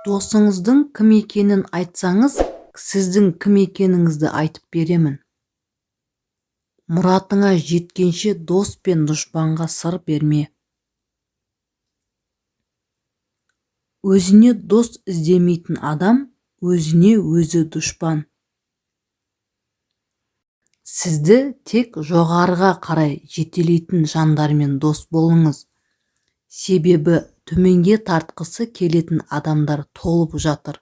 Досыңыздың кім екенін айтсаңыз, сіздің кім екеніңізді айтып беремін. Мұратыңа жеткенше дос пен дұшпанға сыр берме. Өзіне дос іздемейтін адам, өзіне өзі дұшпан. Сізді тек жоғарыға қарай жетелейтін жандармен дос болыңыз. Себебі төменге тартқысы келетін адамдар толып жатыр.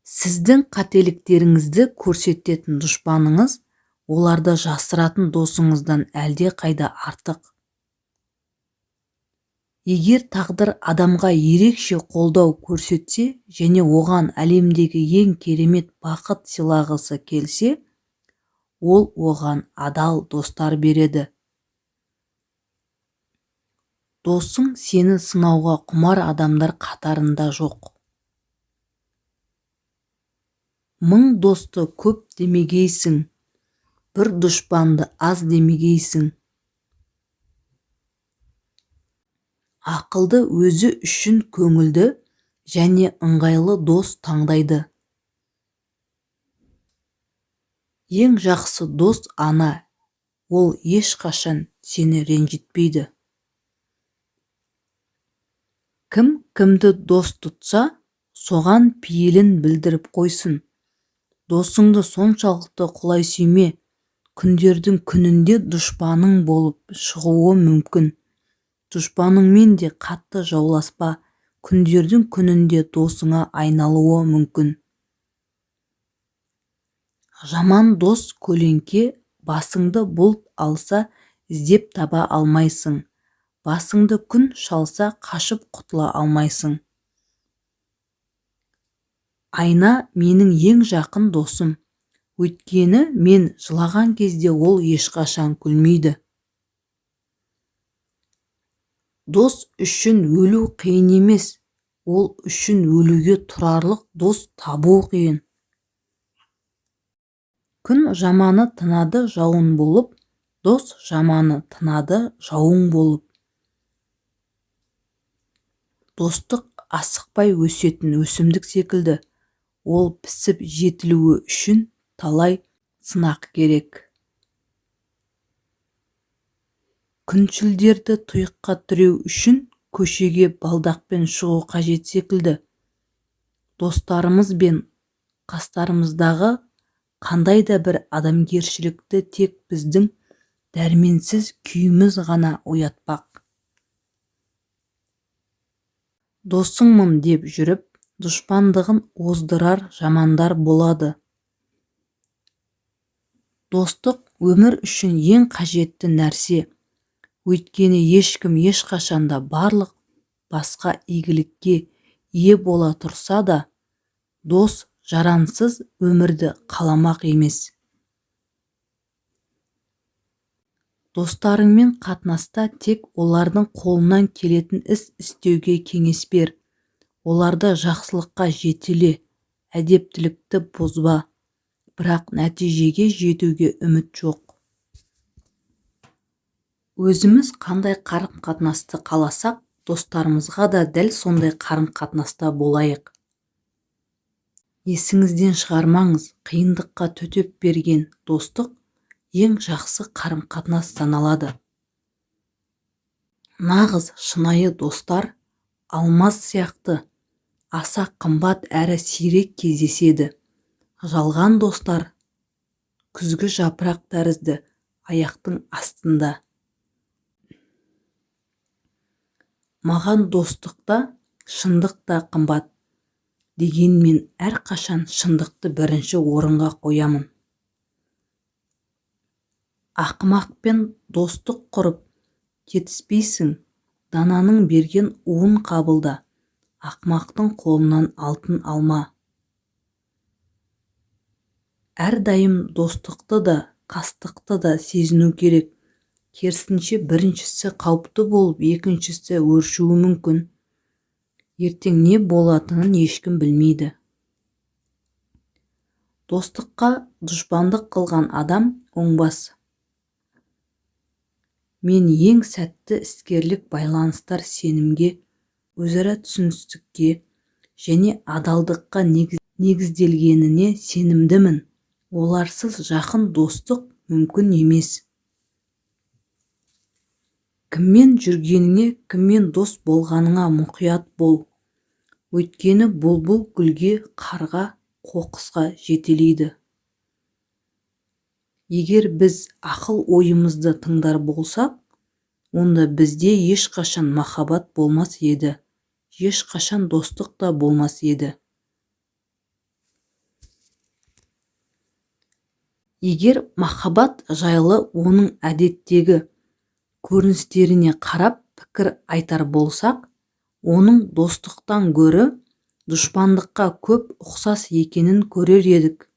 Сіздің қателіктеріңізді көрсететін дұшпаныңыз, оларды жасыратын досыңыздан әлде қайда артық. Егер тағдыр адамға ерекше қолдау көрсетсе және оған әлемдегі ең керемет бақыт сыйлағысы келсе, ол оған адал достар береді. Досың сені сынауға құмар адамдар қатарында жоқ. Мың досты көп демегейсің, бір дұшпанды аз демегейсің. Ақылды өзі үшін көңілді және ыңғайлы дос таңдайды. Ең жақсы дос ана, ол ешқашан сені ренжітпейді. Кім кімді дос тұтса, соған пейілін білдіріп қойсын. Досыңды соншалықты құлай сүйме, күндердің күнінде дұшпаның болып шығуы мүмкін. Дұшпаныңмен де қатты жауласпа, күндердің күнінде досыңа айналуы мүмкін. Жаман дос көлеңке, басыңды бұлт алса, іздеп таба алмайсың. Басыңды күн шалса, қашып құтыла алмайсың. Айна менің ең жақын досым. Өйткені мен жылаған кезде ол ешқашан күлмейді. Дос үшін өлу қиын емес, ол үшін өлуге тұрарлық дос табу қиын. Күн жаманы тынады жауын болып, дос жаманы тынады жауың болып. Достық асықпай өсетін өсімдік секілді, ол пісіп жетілуі үшін талай сынақ керек. Күншілдерді тұйыққа тіреу үшін көшеге балдақпен шығу қажет секілді. Достарымыз бен қастарымыздағы қандай да бір адамгершілікті тек біздің дәрменсіз күйіміз ғана оятпақ. Досыңмын деп жүріп, дұшпандығын оздырар жамандар болады. Достық өмір үшін ең қажетті нәрсе. Өйткені ешкім ешқашанда барлық басқа игілікке ие бола тұрса да, дос жарансыз өмірді қаламақ емес. Достарыңмен қатынаста тек олардың қолынан келетін іс істеуге кеңес бер. Оларды жақсылыққа жетеле, әдептілікті бұзба, бірақ нәтижеге жетуге үміт жоқ. Өзіміз қандай қарым-қатынасты қаласақ, достарымызға да дәл сондай қарым-қатынаста болайық. Есіңізден шығармаңыз, қиындыққа төтеп берген достық ең жақсы қарым-қатынас саналады. Нағыз шынайы достар алмас сияқты аса қымбат әрі сирек кездеседі. Жалған достар күзгі жапырақ тәрізді аяқтың астында. Маған достықта шындық та қымбат, дегенмен әрқашан шындықты бірінші орынға қоямын. Ақымақпен достық құрып жетіспейсің, дананың берген уын қабылда, ақымақтың қолынан алтын алма. Әрдайым достықты да, қастықты да сезіну керек. Керісінше біріншісі қауіпті болып, екіншісі өршуі мүмкін. Ертең не болатынын ешкім білмейді. Достыққа дұшпандық қылған адам оңбас. Мен ең сәтті іскерлік байланыстар сенімге өзара түсіністікке және адалдыққа негізделгеніне сенімдімін. Оларсыз жақын достық мүмкін емес. Кіммен жүргеніңе, кіммен дос болғаныңа мұқият бол. Өйткені бұлбұл гүлге, қарға, қоқысқа жетелейді. Егер біз ақыл-ойымызды тыңдар болсақ, онда бізде ешқашан махаббат болмас еді, ешқашан достық та болмас еді. Егер махаббат жайлы оның әдеттегі көріністеріне қарап пікір айтар болсақ, оның достықтан гөрі дұшпандыққа көп ұқсас екенін көрер едік.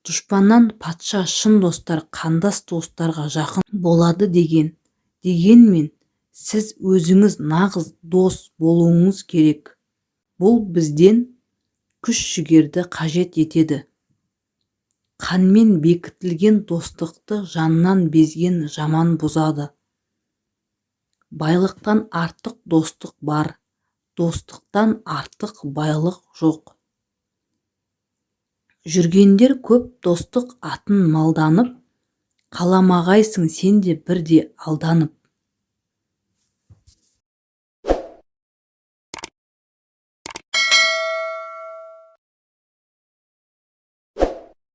Дұшпаннан патша шын достар қандас туыстарға жақын болады дегенмен сіз өзіңіз нағыз дос болуыңыз керек. Бұл бізден күш-жігерді қажет етеді. Қанмен бекітілген достықты жаннан безген жаман бұзады. Байлықтан артық достық бар, достықтан артық байлық жоқ. Жүргендер көп достық атын малданып, қаламағайсың сен де бірде алданып.